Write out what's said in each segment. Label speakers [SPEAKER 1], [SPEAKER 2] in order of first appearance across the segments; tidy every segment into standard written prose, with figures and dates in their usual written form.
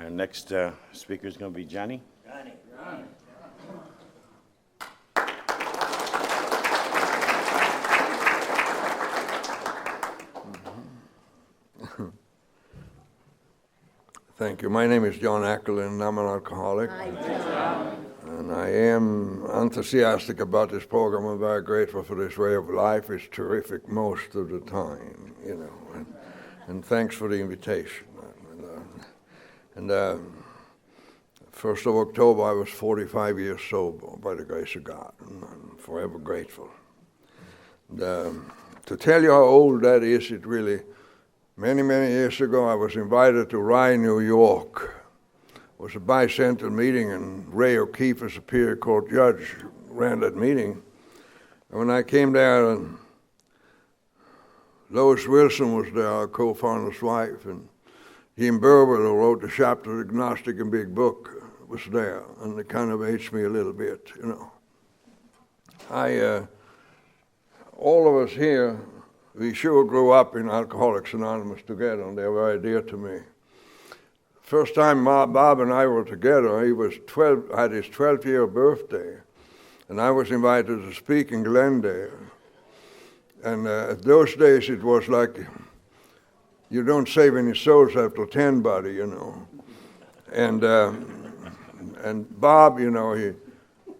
[SPEAKER 1] Next speaker is going to be Johnny.
[SPEAKER 2] Johnny.
[SPEAKER 3] Thank you. My name is John Ackerlin, and I'm an alcoholic.
[SPEAKER 2] Hi, John.
[SPEAKER 3] And I am enthusiastic about this program. I'm very grateful for this way of life. It's terrific most of the time, you know. And thanks for the invitation. And 1st of October, I was 45 years sober by the grace of God, and I'm forever grateful. And, to tell you how old that is, it really, many years ago, I was invited to Rye, New York. It was a bicentennial meeting, and Ray O'Keefe, as Superior Court judge, ran that meeting. And when I came there, and Lois Wilson was there, our co-founder's wife, and Jim Berber, who wrote the chapter Agnostic and Big Book, was there, and it kind of aged me a little bit, you know. All of us here, we sure grew up in Alcoholics Anonymous together, and they're very dear to me. First time Bob and I were together, he was 12, had his 12th-year birthday, and I was invited to speak in Glendale. And at those days, it was like, you don't save any souls after 10, buddy, you know. And Bob, you know,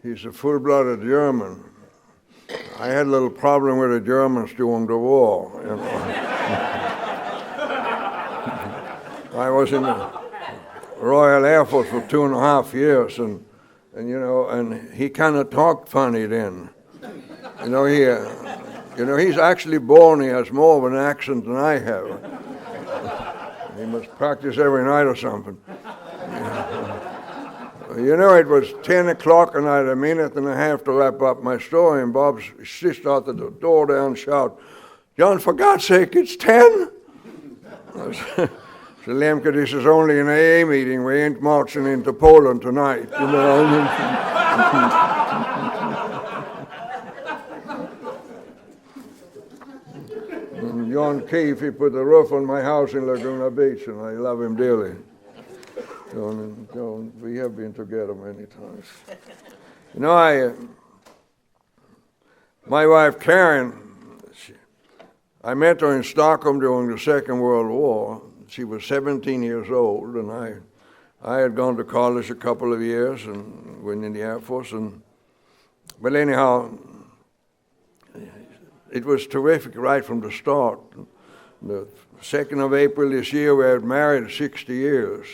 [SPEAKER 3] he's a full-blooded German. I had a little problem with the Germans during the war, you know. I was in the Royal Air Force for 2.5 years, and you know, and he kind of talked funny then. You know, he's actually born, he has more of an accent than I have. He must practice every night or something. You know, it was 10 o'clock, and I had a minute and a half to wrap up my story, and Bob's sister out the door there and shout, "John, for God's sake, it's 10?" So Lemke, this is only an AA meeting. We ain't marching into Poland tonight, you know. And John Keefe, he put the roof on my house in Laguna Beach, and I love him dearly. John, we have been together many times. You know, my wife Karen, I met her in Stockholm during the Second World War. She was 17 years old, and I had gone to college a couple of years and went in the Air Force. But anyhow, it was terrific right from the start. The 2nd of April this year, we had married 60 years.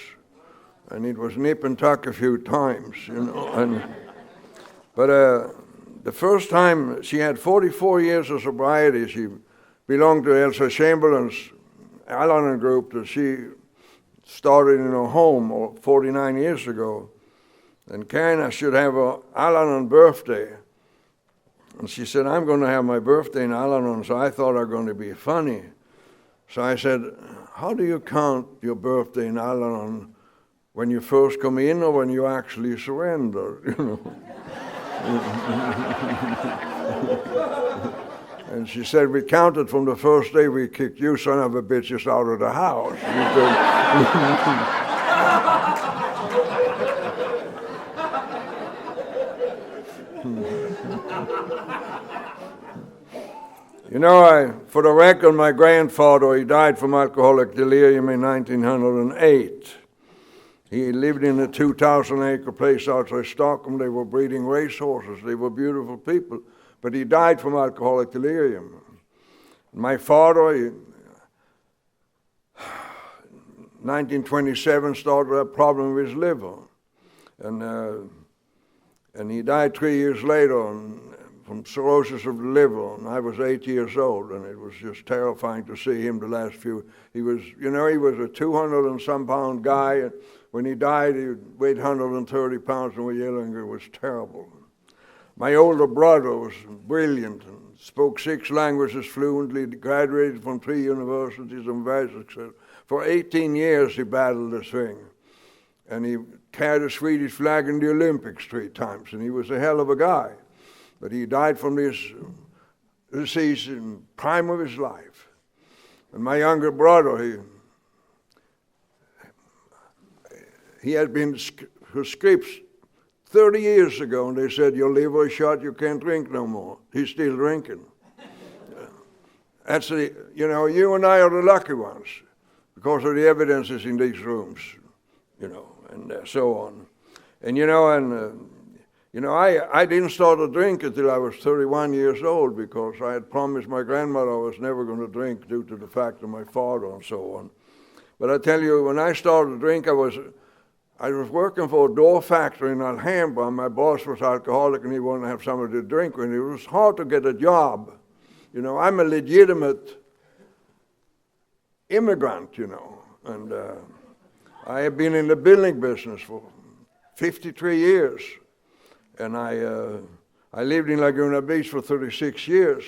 [SPEAKER 3] And it was nip and tuck a few times, you know. But the first time, she had 44 years of sobriety. She belonged to Elsa Chamberlain's Al-Anon group that she started in her home 49 years ago. And Karen should have an Al-Anon birthday. And she said, "I'm going to have my birthday in Al-Anon," so I thought I was going to be funny. So I said, "How do you count your birthday in Al-Anon? When you first come in or when you actually surrender?" You know. And she said, "We counted from the first day we kicked you son of a bitches out of the house." You know, for the record, my grandfather, he died from alcoholic delirium in 1908. He lived in a 2,000-acre place outside Stockholm. They were breeding racehorses. They were beautiful people. But he died from alcoholic delirium. My father, 1927, started a problem with his liver. And he died 3 years later from cirrhosis of the liver. And I was 8 years old, and it was just terrifying to see him the last few. He was a 200 and some pound guy. And when he died, he weighed 130 pounds and was yelling. It was terrible. My older brother was brilliant and spoke 6 languages fluently, graduated from 3 universities and very successful. For 18 years he battled this thing. And he carried a Swedish flag in the Olympics 3 times, and he was a hell of a guy. But he died from this disease in the prime of his life. And my younger brother, he had been prescribed 30 years ago, and they said, your liver is shot, you can't drink no more. He's still drinking. That's you and I are the lucky ones because of the evidences in these rooms, and so on. And, I didn't start to drink until I was 31 years old because I had promised my grandmother I was never going to drink due to the fact of my father and so on. But I tell you, when I started to drink, I was working for a door factory in Alhambra. My boss was alcoholic and he wanted to have somebody to drink with. It was hard to get a job. I'm a legitimate immigrant, and I have been in the building business for 53 years. And I lived in Laguna Beach for 36 years.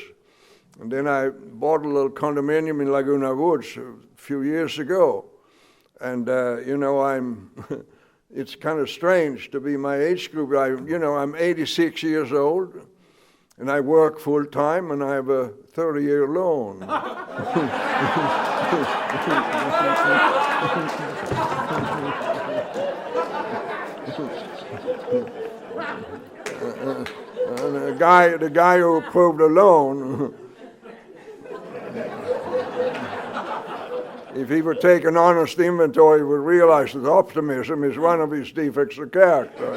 [SPEAKER 3] And then I bought a little condominium in Laguna Woods a few years ago. And, it's kind of strange to be my age group. I'm 86 years old, and I work full time, and I have a 30-year loan. And the guy who approved the loan, if he would take an honest inventory, he would realize that optimism is one of his defects of character.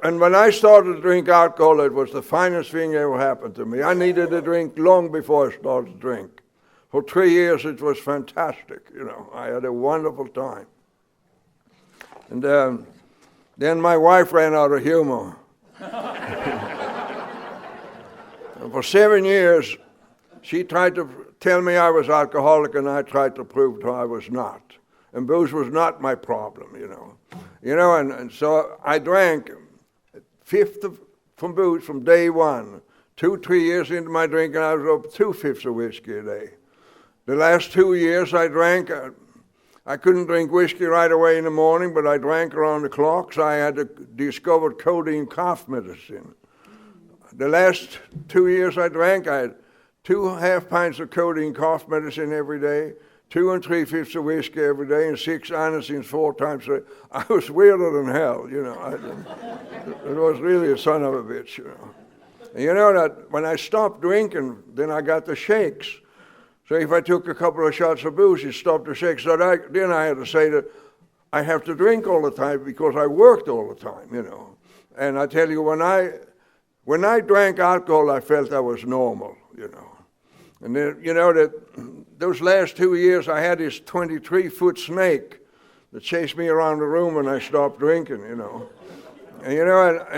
[SPEAKER 3] And when I started to drink alcohol, it was the finest thing that ever happened to me. I needed a drink long before I started to drink. For 3 years, it was fantastic. I had a wonderful time. And then my wife ran out of humor. And for 7 years, she tried to tell me I was alcoholic, and I tried to prove to her I was not. And booze was not my problem, and so I drank a fifth from booze from day one. 2-3 years into my drinking, I was up 2/5 of whiskey a day. The last 2 years I drank, I couldn't drink whiskey right away in the morning, but I drank around the clock, so I had to discover codeine cough medicine. The last 2 years I drank, I had 2.5 pints of codeine cough medicine every day, 2 3/5 of whiskey every day, and 6 anisines 4 times a day. I was weirder than hell, It was really a son of a bitch, And that when I stopped drinking, then I got the shakes. So if I took a couple of shots of booze, it stopped the shakes. So then I had to say that I have to drink all the time because I worked all the time, And I tell you, when I drank alcohol, I felt I was normal, And then, that those last 2 years, I had this 23-foot snake that chased me around the room when I stopped drinking, And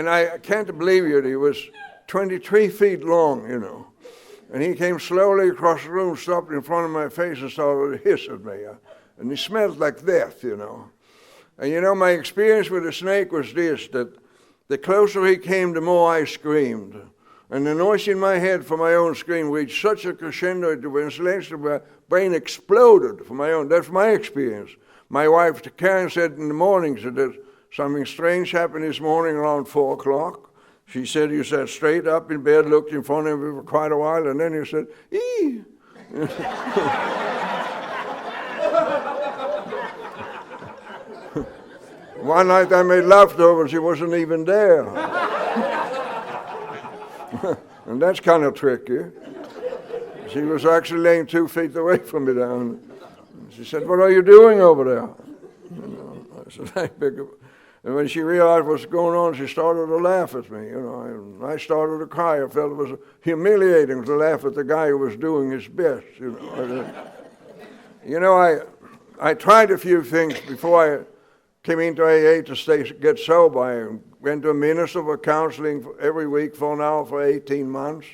[SPEAKER 3] I can't believe it. He was 23 feet long, And he came slowly across the room, stopped in front of my face, and started to hiss at me. And he smelled like death, And my experience with the snake was this, that the closer he came, the more I screamed. And the noise in my head for my own scream reached such a crescendo that my brain exploded for my own. That's my experience. My wife, Karen, said in the mornings that something strange happened this morning around 4 o'clock. She said you sat straight up in bed, looked in front of you for quite a while, and then you said, "Ee." One night I made love to her and she wasn't even there. And that's kind of tricky. She was actually laying 2 feet away from me down. She said, "What are you doing over there?" I said, "I pick up." And when she realized what's going on, she started to laugh at me, and I started to cry. I felt it was humiliating to laugh at the guy who was doing his best, I tried a few things before I came into AA to get sober. I went to a minister for counseling every week for an hour for 18 months.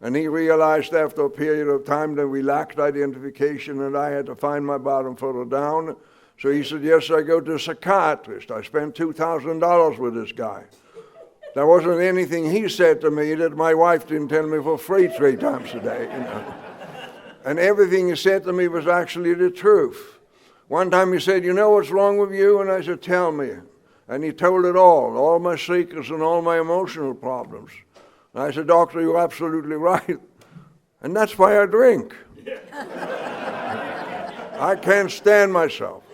[SPEAKER 3] And he realized after a period of time that we lacked identification and I had to find my bottom further down. So he said, "Yes, I go to a psychiatrist." I spent $2,000 with this guy. There wasn't anything he said to me that my wife didn't tell me for free 3 times a day. And everything he said to me was actually the truth. One time he said, "You know what's wrong with you?" And I said, "Tell me." And he told it all my secrets and all my emotional problems. And I said, "Doctor, you're absolutely right. And that's why I drink." I can't stand myself.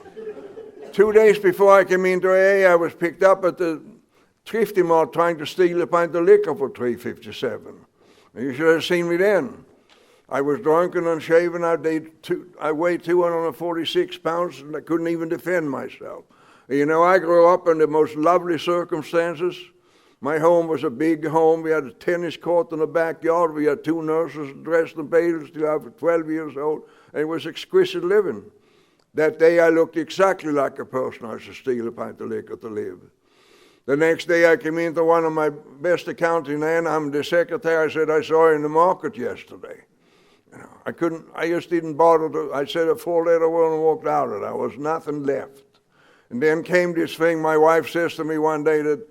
[SPEAKER 3] 2 days before I came into AA, I was picked up at the Thrifty Mart trying to steal a pint of liquor for $3.57. You should have seen me then. I was drunk and unshaven. I weighed 246 pounds, and I couldn't even defend myself. You know, I grew up in the most lovely circumstances. My home was a big home. We had a tennis court in the backyard. We had 2 nurses dressed in bathers till I was 12 years old. And it was exquisite living. That day I looked exactly like a person I should steal a pint of liquor to live. The next day I came into one of my best accounting men. I'm the secretary. I said, I saw you in the market yesterday. You know, I just didn't bother to, I said a 4-letter word and walked out of it. There was nothing left. And then came this thing, my wife says to me one day that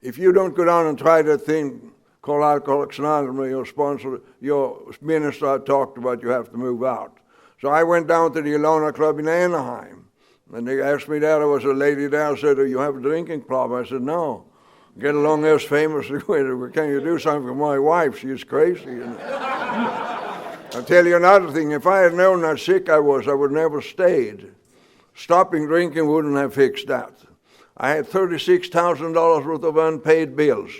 [SPEAKER 3] if you don't go down and try that thing called Alcoholics Anonymous, your sponsor, your minister I talked about, you have to move out. So I went down to the Ilona Club in Anaheim. And they asked me that. There was a lady there said, do you have a drinking problem? I said, no. Get along as famous. Can you do something for my wife? She's crazy. I'll tell you another thing. If I had known how sick I was, I would never stayed. Stopping drinking wouldn't have fixed that. I had $36,000 worth of unpaid bills.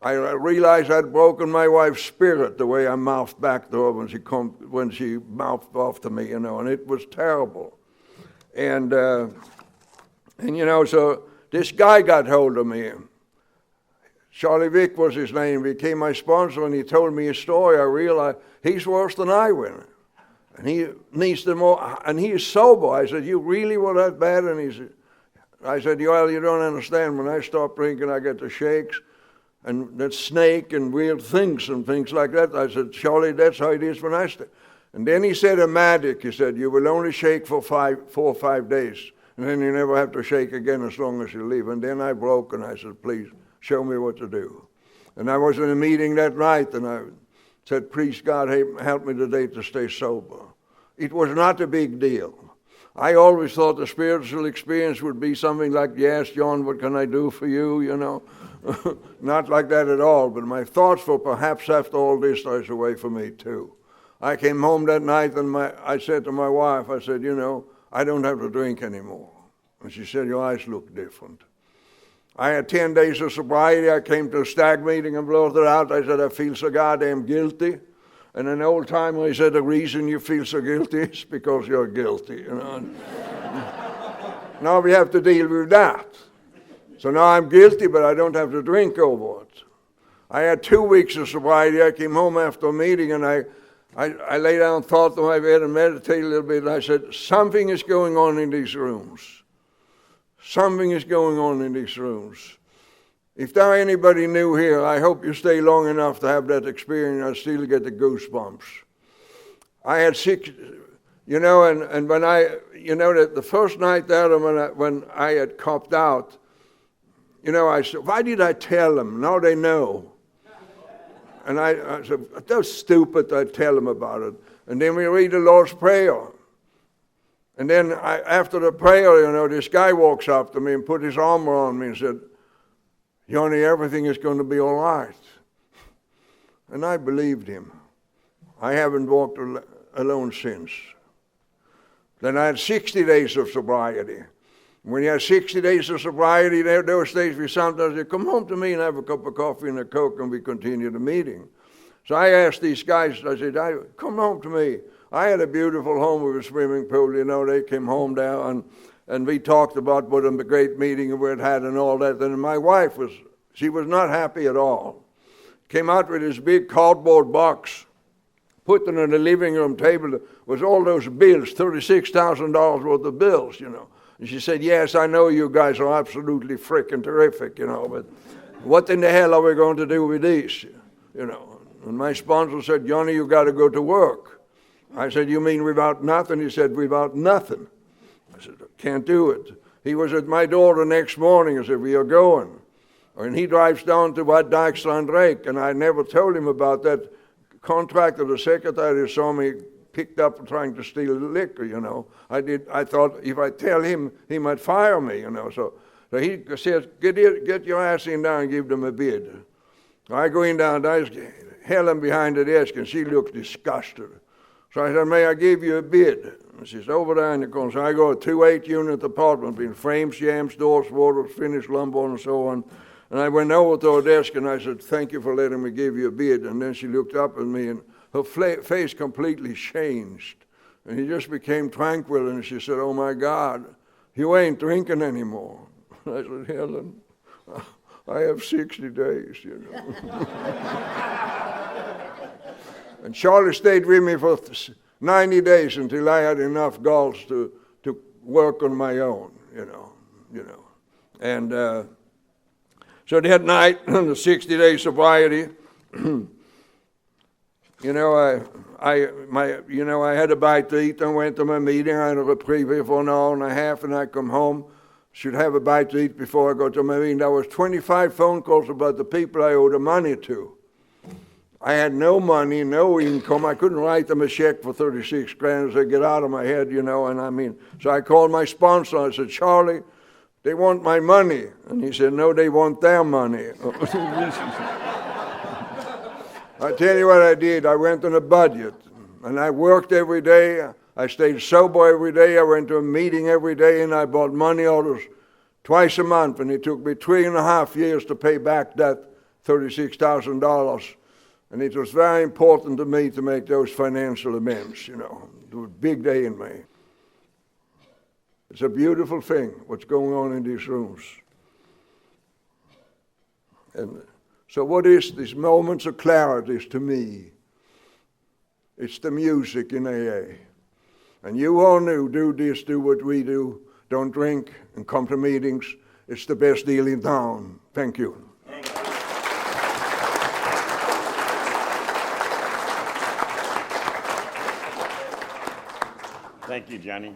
[SPEAKER 3] I realized I'd broken my wife's spirit the way I mouthed back to her when she mouthed off to me, you know, and it was terrible. And you know, so this guy got hold of me. Charlie Vick was his name. He became my sponsor, and he told me his story. I realized he's worse than I were. And he needs to more, and he is sober. I said, you really were that bad? And I said, well, you don't understand. When I stop drinking, I get the shakes and that snake and weird things and things like that. I said, Charlie, that's how it is when I stay. And then he said a magic. He said, you will only shake for 4 or 5 days, and then you never have to shake again as long as you live. And then I broke, and I said, please, show me what to do. And I was in a meeting that night, and I said, please, God, help me today to stay sober. It was not a big deal. I always thought the spiritual experience would be something like, yes, John, what can I do for you, you know? Not like that at all, but my thoughts were perhaps after all this, there's a way for me too. I came home that night, and I said to my wife, I said, you know, I don't have to drink anymore. And she said, your eyes look different. I had 10 days of sobriety. I came to a stag meeting and blurted out. I said, I feel so goddamn guilty. And an old timer, he said, the reason you feel so guilty is because you're guilty. You know? Now we have to deal with that. So now I'm guilty, but I don't have to drink over it. I had 2 weeks of sobriety. I came home after a meeting, and I lay down and thought to my bed and meditated a little bit. And I said, something is going on in these rooms. Something is going on in these rooms. If there anybody new here, I hope you stay long enough to have that experience. I still get the goosebumps. I had 6, you know, and when that the first night there when I had copped out, you know, I said, why did I tell them? Now they know. And I said, that's stupid. I tell them about it. And then we read the Lord's Prayer. And then after the prayer, you know, this guy walks up to me and put his arm around me and said, Johnny, everything is going to be all right. And I believed him. I haven't walked alone since. Then I had 60 days of sobriety. When you have 60 days of sobriety, those days we sometimes say, come home to me and have a cup of coffee and a Coke, and we continue the meeting. So I asked these guys, I said, come home to me. I had a beautiful home with a swimming pool, you know. They came home there, and we talked about what a great meeting we had had and all that. And my wife was not happy at all. Came out with this big cardboard box, put it on the living room table with all those bills, $36,000 worth of bills, you know. And she said, yes, I know you guys are absolutely freaking terrific, you know, but what in the hell are we going to do with these, you know? And my sponsor said, Johnny, you got to go to work. I said, you mean without nothing? He said, without nothing. I said, I can't do it. He was at my door the next morning. I said, we are going. And he drives down to Bad Dijkstra and Drake, and I never told him about that contractor. The secretary saw me picked up trying to steal liquor, you know. I thought if I tell him, he might fire me, you know. So he says, get your ass in there and give them a bid. So I go in down, there's Helen behind the desk, and she looked disgusted. So I said, may I give you a bid? And she says, over there in the corner. So I go, a 2-8-unit apartment, being frames, jams, doors, waters, finished lumber, and so on. And I went over to her desk and I said, thank you for letting me give you a bid. And then she looked up at me and her face completely changed. And he just became tranquil, and she said, oh my God, you ain't drinking anymore. I said, Helen, I have 60 days, you know. And Charlie stayed with me for 90 days until I had enough gulls to work on my own, you know. And so that night, the 60-day sobriety, you know, I had a bite to eat and went to my meeting. I had a reprieve here for an hour and a half, and I come home. Should have a bite to eat before I go to my meeting. There was 25 phone calls about the people I owed the money to. I had no money, no income. I couldn't write them a check for 36 grand as they get out of my head, you know. And I mean, so I called my sponsor. I said, Charlie, they want my money. And he said, no, they want their money. I tell you what I did. I went on a budget, and I worked every day. I stayed sober every day. I went to a meeting every day, and I bought money orders twice a month. And it took me 3.5 years to pay back that $36,000. And it was very important to me to make those financial amends, you know. It was a big day in me. It's a beautiful thing, what's going on in these rooms. And so what is these moments of clarity to me? It's the music in AA. And you all knew, do this, do what we do, don't drink, and come to meetings. It's the best deal in town. Thank you.
[SPEAKER 1] Thank you, Johnny.